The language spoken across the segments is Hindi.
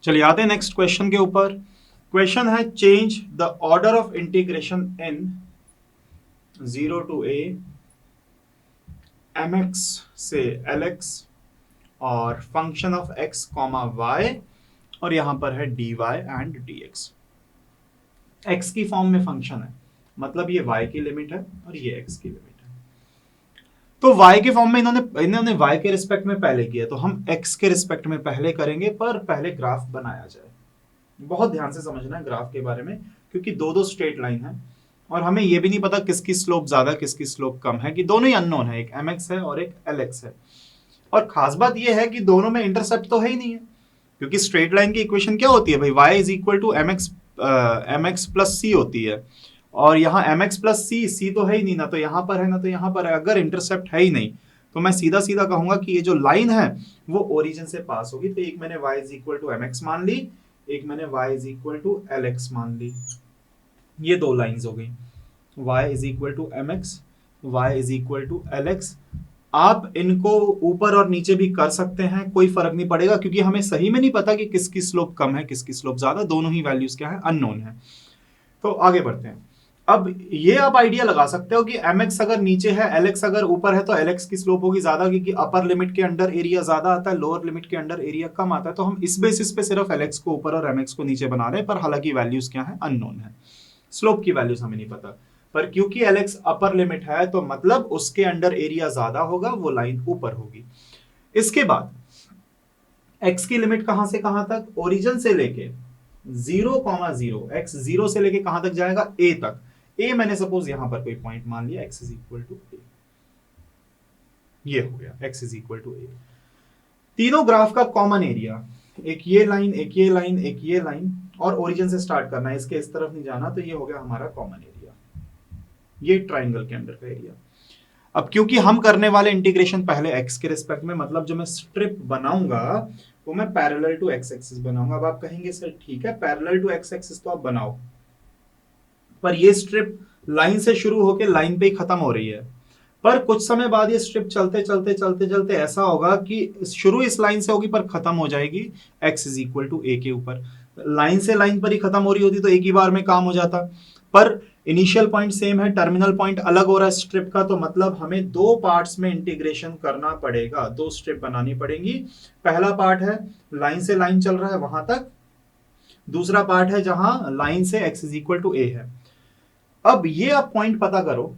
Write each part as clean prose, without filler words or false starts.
चलिए आते हैं नेक्स्ट क्वेश्चन के ऊपर। क्वेश्चन है change the order of integration in 0 to a mx से lx और function of x comma y और यहां पर है dy एंड dx। x की फॉर्म में फंक्शन है, मतलब ये y की लिमिट है और ये x की लिमिट है। तो y के फॉर्म में इन्होंने y के रिस्पेक्ट में पहले किया, तो हम x के रिस्पेक्ट में पहले करेंगे, पर पहले ग्राफ बनाया जाए। बहुत ध्यान से समझना है ग्राफ के बारे में, क्योंकि दो दो स्ट्रेट लाइन है और हमें यह भी नहीं पता किसकी स्लोप ज्यादा किसकी स्लोप कम है, कि दोनों ही अननोन है, एक mx है और एक lx है। और खास बात यह है कि दोनों में इंटरसेप्ट तो है ही नहीं है, क्योंकि स्ट्रेट लाइन की इक्वेशन क्या होती है भाई, y is equal to mx plus c होती है, और यहाँ mx प्लस c तो है ही नहीं, ना तो यहाँ पर है ना तो यहाँ पर है। अगर इंटरसेप्ट है ही नहीं तो मैं सीधा सीधा कहूंगा कि ये जो लाइन है वो ओरिजिन से पास होगी। तो एक मैंने y is equal to mx मान ली, एक मैंने y is equal to lx मान ली। ये दो लाइंस हो गई, y is equal to mx, y is equal to lx। आप इनको ऊपर और नीचे भी कर सकते हैं, कोई फर्क नहीं पड़ेगा, क्योंकि हमें सही में नहीं पता कि किसकी स्लोप कम है किसकी स्लोप ज्यादा, दोनों ही वैल्यूज क्या है, अननोन है। तो आगे बढ़ते हैं। अब ये आप आइडिया लगा सकते हो कि mx अगर नीचे है, lx अगर ऊपर है, तो lx की स्लोप होगी ज्यादा, क्योंकि अपर लिमिट के अंडर एरिया ज्यादा आता है, लोअर लिमिट के अंडर एरिया कम आता है। तो हम इस बेसिस पे सिर्फ lx को ऊपर और mx को नीचे बना रहे हैं, पर हालांकि वैल्यूज क्या है, अननोन है, स्लोप की वैल्यूज हमें नहीं पता। पर क्योंकि lx अपर लिमिट है तो मतलब उसके अंडर एरिया ज्यादा होगा, वो लाइन ऊपर होगी। इसके बाद x की लिमिट कहां से कहां तक, ओरिजिन से लेके 0,0, x 0 से लेके कहां तक जाएगा, a तक। a मैंने सपोज यहां पर कोई पॉइंट मान लिया, x is equal to a, ये हो गया x is equal to a। तीनों ग्राफ का कॉमन एरिया, एक ये लाइन एक ये लाइन एक ये लाइन, और ओरिजिन से स्टार्ट करना है, इसके इस तरफ नहीं जाना, तो ये हो गया हमारा कॉमन एरिया, ये ट्राइंगल के अंदर का एरिया। अब क्योंकि हम करने वाले इंटीग्रेशन पहले x के रिस्पेक्ट में, मतलब जो मैं स्ट्रिप बनाऊंगा वो मैं पैरेलल टू x एक्सिस बनाऊंगा। अब आप कहेंगे सर ठीक है, पैरेलल टू x एक्सिस तो आप बनाओ, पर ये स्ट्रिप लाइन से शुरू होकर लाइन पे ही खत्म हो रही है। पर कुछ समय बाद ये स्ट्रिप चलते चलते चलते चलते ऐसा होगा कि शुरू इस लाइन से होगी पर खत्म हो जाएगी x is equal to a के ऊपर। लाइन से लाइन पर ही खत्म हो रही होती तो एक ही बार में काम हो जाता, पर इनिशियल पॉइंट सेम है, टर्मिनल पॉइंट अलग हो रहा है स्ट्रिप का, तो मतलब हमें दो पार्ट्स में इंटीग्रेशन करना पड़ेगा, दो स्ट्रिप बनानी पड़ेगी। पहला पार्ट है लाइन से लाइन चल रहा है वहां तक, दूसरा पार्ट है जहां लाइन से x is equal to a है। अब ये आप पॉइंट पता करो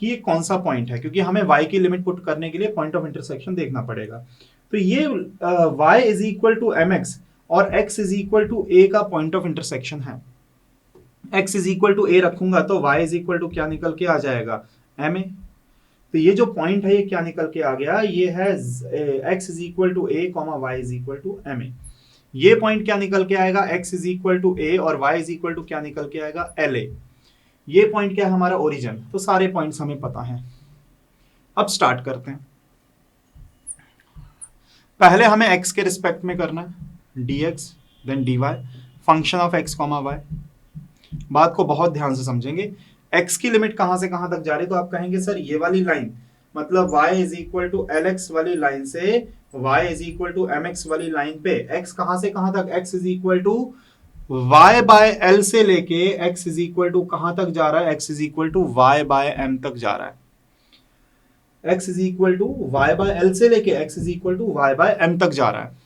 कि ये कौन सा पॉइंट है, क्योंकि हमें y की लिमिट पुट करने के लिए पॉइंट ऑफ इंटरसेक्शन देखना पड़ेगा। तो ये y is equal to mx और x is equal to a का पॉइंट ऑफ इंटरसेक्शन है। x is equal to a रखूंगा तो y इज इक्वल टू क्या निकल के आ जाएगा, ma। तो ये जो पॉइंट है ये क्या निकल के आ गया, ये है x is equal to a comma y is equal to ma। ये पॉइंट क्या निकल के आएगा, x is equal to a और y इज इक्वल टू क्या निकल के आएगा, la। ये पॉइंट क्या है, हमारा ओरिजिन। तो सारे पॉइंट्स हमें पता हैं। अब स्टार्ट करते हैं। पहले हमें x के रिस्पेक्ट में करना है dx then dy, function of x comma y। बात को बहुत ध्यान से समझेंगे। x की लिमिट कहां से कहां तक जा रही है, तो आप कहेंगे सर ये वाली लाइन, मतलब y is equal to lx वाली लाइन से y is equal to mx वाली लाइन पे x कहां से कहां तक, x is equal to y by l से लेके x इज इक्वल टू कहां तक जा रहा है, x is equal to y by m तक जा रहा है। x is equal to y by l से लेके x is equal to y by m तक जा रहा है।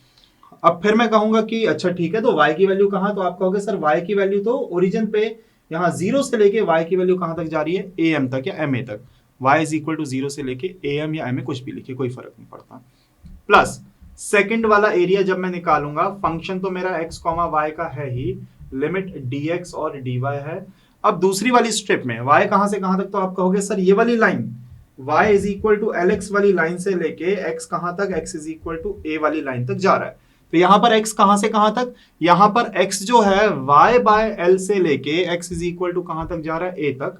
अब फिर मैं कहूंगा कि अच्छा ठीक है, तो y की वैल्यू कहां, तो आप कहोगे सर y की वैल्यू तो ओरिजिन पे यहां 0 से लेके y की वैल्यू कहां तक जा रही है, am तक या ma तक। y इज इक्वल टू 0 से लेके am या ma कुछ भी लिखिए, कोई फर्क नहीं पड़ता। प्लस सेकंड वाला एरिया जब मैं निकालूंगा, फंक्शन तो मेरा x कॉमा y का है ही, लिमिट dx और dy है। अब दूसरी वाली स्ट्रिप में y कहां से कहां तक, तो आप कहोगे सर ये वाली line y is equal to lx वाली लाइन से लेके x कहां तक, x is equal to a वाली लाइन तक जा रहा है। तो यहां पर x कहां से कहां तक, यहां पर x जो है y बाय l से लेके x इज इक्वल टू कहां तक जा रहा है, a तक।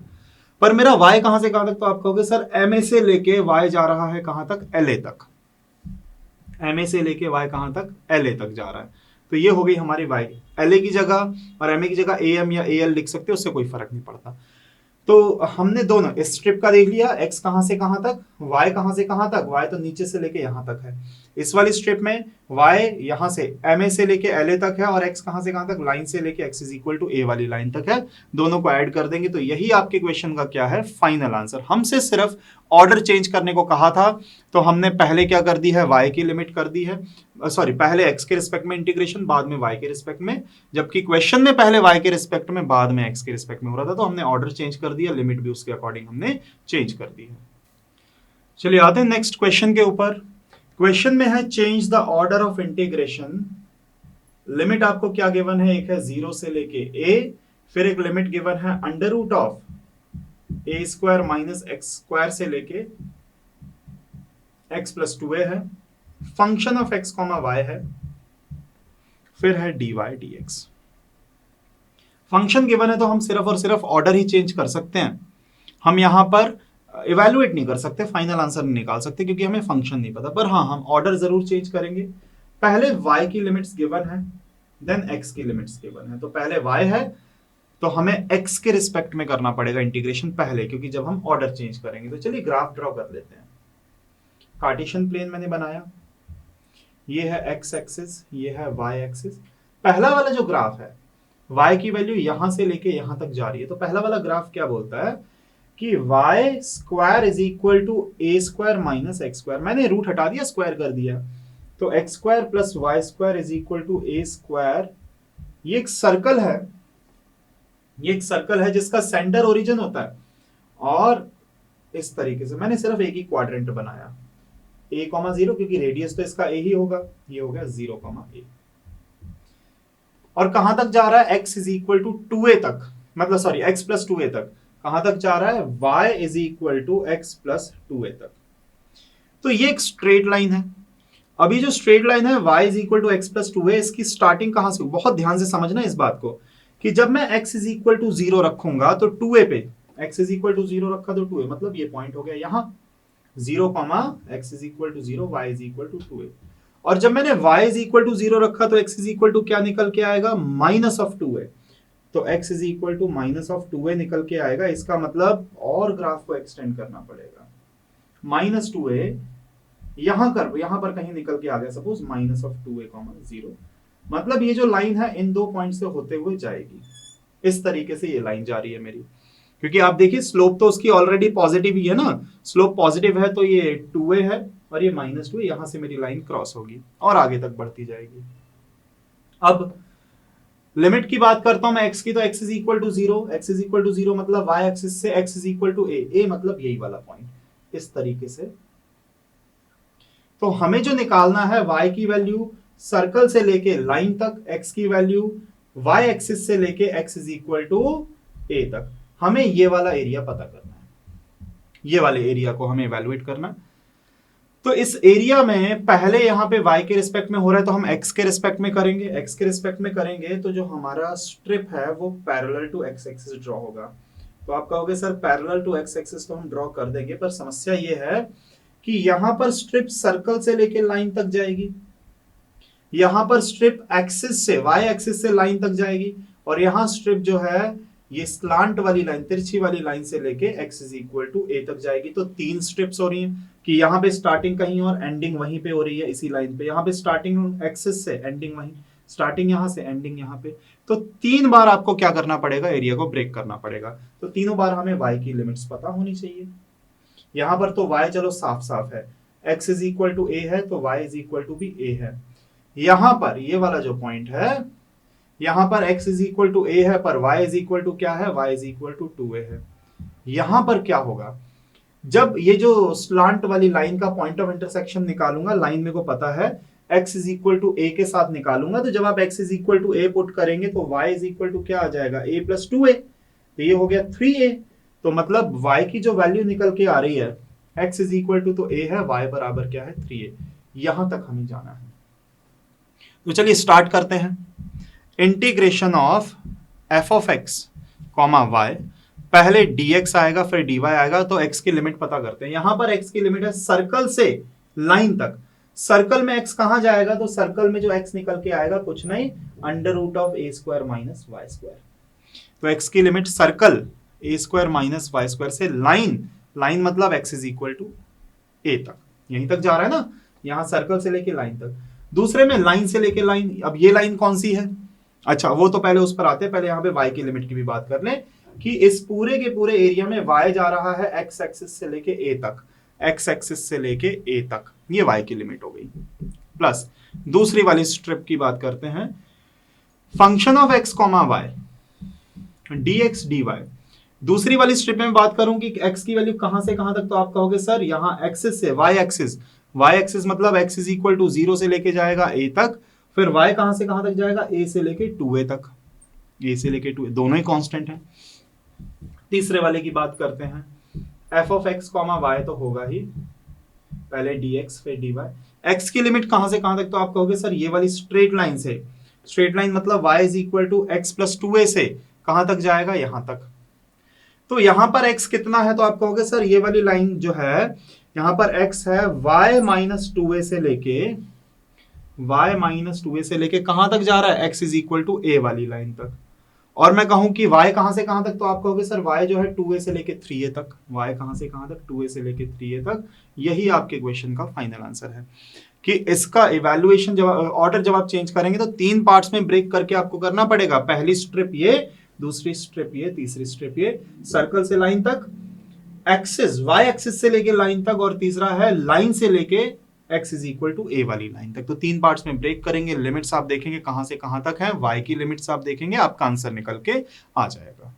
पर मेरा y कहां से कहां तक, तो आप कहोगे सर ma से लेके y जा रहा है कहां तक, la तक। ma से लेके y कहां तक, la तक जा रहा है। तो ये हो गई हमारी y, la की जगह और ma की जगह am या al लिख सकते हो, उससे कोई फर्क नहीं पड़ता। तो हमने दोनों इस स्ट्रिप का देख लिया, x कहां से कहां तक, y कहां से कहां तक, y तो नीचे से लेके यहां तक है। इस वाली स्ट्रिप में y यहां से MA से लेके LA तक है और x कहां से कहां तक, लाइन से लेके x is equal to A वाली लाइन तक है। दोनों को ऐड कर देंगे तो यही आपके क्वेश्चन का क्या है, फाइनल आंसर। हमसे सिर्फ ऑर्डर चेंज करने को कहा था, तो हमने पहले क्या कर दी है, y की लिमिट कर दी है, सॉरी पहले x के रिस्पेक्ट में इंटीग्रेशन, बाद में y के रिस्पेक्ट में, जबकि क्वेश्चन में पहले y के रिस्पेक्ट में बाद में x के रिस्पेक्ट में हो रहा था, तो हमने ऑर्डर चेंज कर दिया, लिमिट भी उसके अकॉर्डिंग हमने चेंज कर दी है। चलिए आते हैं नेक्स्ट क्वेश्चन के ऊपर। क्वेश्चन में है change the order of integration. Limit आपको क्या गिवन है, एक है 0 से लेके a, फिर एक लिमिट गिवन है under root of a square minus x square से लेके x प्लस 2a है, function of x comma y है, फिर है dy dx। फंक्शन गिवन है तो हम सिर्फ और सिर्फ ऑर्डर ही चेंज कर सकते हैं, हम यहां पर इवेलुएट नहीं कर सकते, फाइनल आंसर नहीं निकाल सकते क्योंकि हमें फंक्शन नहीं पता, पर हाँ हम ऑर्डर जरूर चेंज करेंगे। पहले y की लिमिट्स गिवन है, देन x की लिमिट्स गिवन है, तो पहले y है तो हमें x के रिस्पेक्ट में करना पड़ेगा इंटीग्रेशन पहले, क्योंकि जब हम ऑर्डर चेंज करेंगे। तो चलिए ग्राफ ड्रॉ कर लेते हैं। कार्टेशियन प्लेन मैंने बनाया, ये है x एक्सिस, ये है y एक्सिस। पहला वाला जो ग्राफ है y की वैल्यू यहां से लेके यहां तक जा रही है, तो पहला वाला ग्राफ क्या बोलता है कि y square is equal to a square minus x square. मैंने रूट हटा दिया, स्क्वायर कर दिया, तो x square plus y square is equal to a square. ये एक सर्कल है, ये एक सर्कल है जिसका सेंटर ओरिजिन होता है, और इस तरीके से मैंने सिर्फ एक ही क्वाड्रेंट बनाया, a,0, क्योंकि रेडियस तो इसका a ही होगा, ये हो गया 0,a। और कहां तक जा रहा है, x is equal to 2a तक, मतलब सॉरी x प्लस 2a तक। कहां तक जा रहा है, y is equal to x plus 2a तक। तो ये एक स्ट्रेट लाइन है। अभी जो स्ट्रेट लाइन है y is equal to x plus 2a, इसकी स्टार्टिंग कहां से, बहुत ध्यान से समझना इस बात को, कि जब मैं x इज इक्वल टू 0 रखूंगा तो 2a पे, x इज इक्वल टू 0 रखा तो 2a, मतलब ये पॉइंट हो गया यहां 0, x is equal to 0, y is equal to 2a। और जब मैंने y इज इक्वल टू 0 रखा तो x इज इक्वल टू क्या निकल के आएगा, माइनस ऑफ 2a। तो x is equal to minus of 2a निकल के आएगा। इसका मतलब और ग्राफ को एक्सटेंड करना पड़ेगा, माइनस 2a यहां पर कहीं निकल के आ गया, सपोज माइनस ऑफ 2a, 0। मतलब ये जो लाइन है इन दो पॉइंट से होते हुए जाएगी, इस तरीके से ये लाइन जा रही है मेरी, क्योंकि आप देखिए स्लोप तो उसकी ऑलरेडी पॉजिटिव ही है ना, स्लोप पॉजिटिव है तो ये 2a है और ये माइनस 2a, यहां से मेरी लाइन क्रॉस होगी और आगे तक बढ़ती जाएगी। अब लिमिट की बात करता हूं मैं x की, तो x is equal to 0, x is equal to 0 मतलब y एक्सिस से x is equal to a मतलब यही वाला पॉइंट, इस तरीके से। तो हमें जो निकालना है y की वैल्यू सर्कल से लेके लाइन तक, x की वैल्यू y एक्सिस से लेके x is equal to a तक। हमें ये वाला एरिया पता करना है, ये वाले एरिया को हमें इवैल्यूएट करना है। तो इस एरिया में पहले यहां पे y के रिस्पेक्ट में हो रहा है तो हम x के रिस्पेक्ट में करेंगे, x के रिस्पेक्ट में करेंगे तो जो हमारा स्ट्रिप है वो parallel to x axis draw होगा। तो आप कहोगे sir parallel to x axis तो हम ड्रॉ कर देंगे, पर समस्या ये है कि यहां पर स्ट्रिप सर्कल से लेके लाइन तक जाएगी, यहां पर स्ट्रिप एक्सिस से, y एक्सिस से लाइन तक जाएगी, और यहां स्ट्रिप जो है ये स्लांट वाली लाइन, तिरछी वाली लाइन से लेके x is equal to a तक जाएगी। तो 3 स्ट्रिप्स हो रही हैं कि यहाँ पे स्टार्टिंग कहीं और एंडिंग वहीं पे हो रही है, इसी लाइन पे। यहाँ पे स्टार्टिंग एक्सिस से, एंडिंग वहीं, स्टार्टिंग यहाँ से एंडिंग यहाँ पे। तो 3 बार आपको क्या करना पड़ेगा, एरिया को ब्रेक करना पड़ेगा। तो तीनों बार हमें y की लिमिट्स पता होनी चाहिए। यहाँ पर तो y चलो साफ साफ है, x is equal to a है तो y इज इक्वल टू भी a है। यहाँ पर ये वाला जो पॉइंट है, यहां पर x is equal to a है, पर y इज इक्वल टू क्या है, y is equal to 2a है। यहां पर क्या होगा, जब ये जो स्लांट वाली लाइन का पॉइंट ऑफ इंटरसेक्शन निकालूंगा, लाइन मेरे को पता है x is equal to a के साथ निकालूंगा, तो जब आप x is equal to a put करेंगे तो y इज इक्वल टू क्या आ जाएगा, a प्लस 2a, तो ये हो गया 3a। तो मतलब y की जो वैल्यू निकल के आ रही है, x इज इक्वल टू तो a है, y बराबर क्या है 3a। यहां तक हमें जाना है। तो चलिए स्टार्ट करते हैं। Integration of f of x comma y, पहले dx आएगा फिर dy आएगा, तो x की लिमिट पता करते हैं। यहां पर x की लिमिट है सर्कल से लाइन तक। सर्कल में x कहां जाएगा, तो सर्कल में जो x निकल के आएगा कुछ नहीं, under root of a square minus y square. तो x की limit circle a square minus y square से लाइन, लाइन मतलब x is equal to a तक, यहीं तक जा रहा है ना। यहां सर्कल से लेके लाइन तक। दूसरे में लाइन से लेके लाइन, अब ये लाइन कौन सी है? अच्छा वो तो पहले उस पर आते हैं, पहले यहाँ पे y की लिमिट की भी बात कर लें कि इस पूरे के पूरे एरिया में y जा रहा है x एक्सिस से लेके a तक, x एक्सिस से लेके a तक, ये y की लिमिट हो गई। प्लस दूसरी वाली स्ट्रिप की बात करते हैं, function of x comma y dx dy। दूसरी वाली स्ट्रिप में बात करूं कि x की वैल्यू कहां से कहां तक, तो आप कहोगे सर यहां एक्सिस से y एक्सिस, y एक्सिस मतलब x इज इक्वल टू 0 से लेके जाएगा a तक, फिर y कहां से कहां तक जाएगा, a से लेके 2a तक, a से लेके 2a, दोनों ही कांस्टेंट हैं। तीसरे वाले की बात करते हैं, f of x comma y तो होगा ही, पहले dx फिर dy। x की लिमिट कहां से कहां तक, तो आप कहोगे सर ये वाली स्ट्रेट लाइन से, स्ट्रेट लाइन मतलब y is equal to x plus 2a से कहां तक जाएगा, यहां तक। तो यहां पर x कितना है, तो आप कहोगे सर ये वाली लाइन जो है यहां पर x है y माइनस 2a से लेके, y माइनस 2a से लेके कहां तक जा रहा है, x is equal to a वाली लाइन तक। और मैं कहूं कि y कहां से कहां तक, तो आप कहोगे सर y जो है 2a से लेके 3a तक, y कहां से कहां तक, 2a से लेके 3a तक। यही आपके क्वेश्चन का फाइनल आंसर है कि इसका इवैल्यूएशन जब ऑर्डर जब आप चेंज करेंगे तो 3 पार्ट्स में ब्रेक करके आपको करना पड़ेगा। पहली स्ट्रिप ये, दूसरी स्ट्रिप ये, तीसरी स्ट्रिप ये, सर्कल से लाइन तक, एक्सिस y एक्सिस से लेके लाइन तक, और तीसरा है लाइन से लेके x is equal to a वाली लाइन तक। तो 3 पार्ट्स में ब्रेक करेंगे, लिमिट्स आप देखेंगे कहां से कहां तक है, y की लिमिट्स आप देखेंगे, आपका आंसर निकल के आ जाएगा।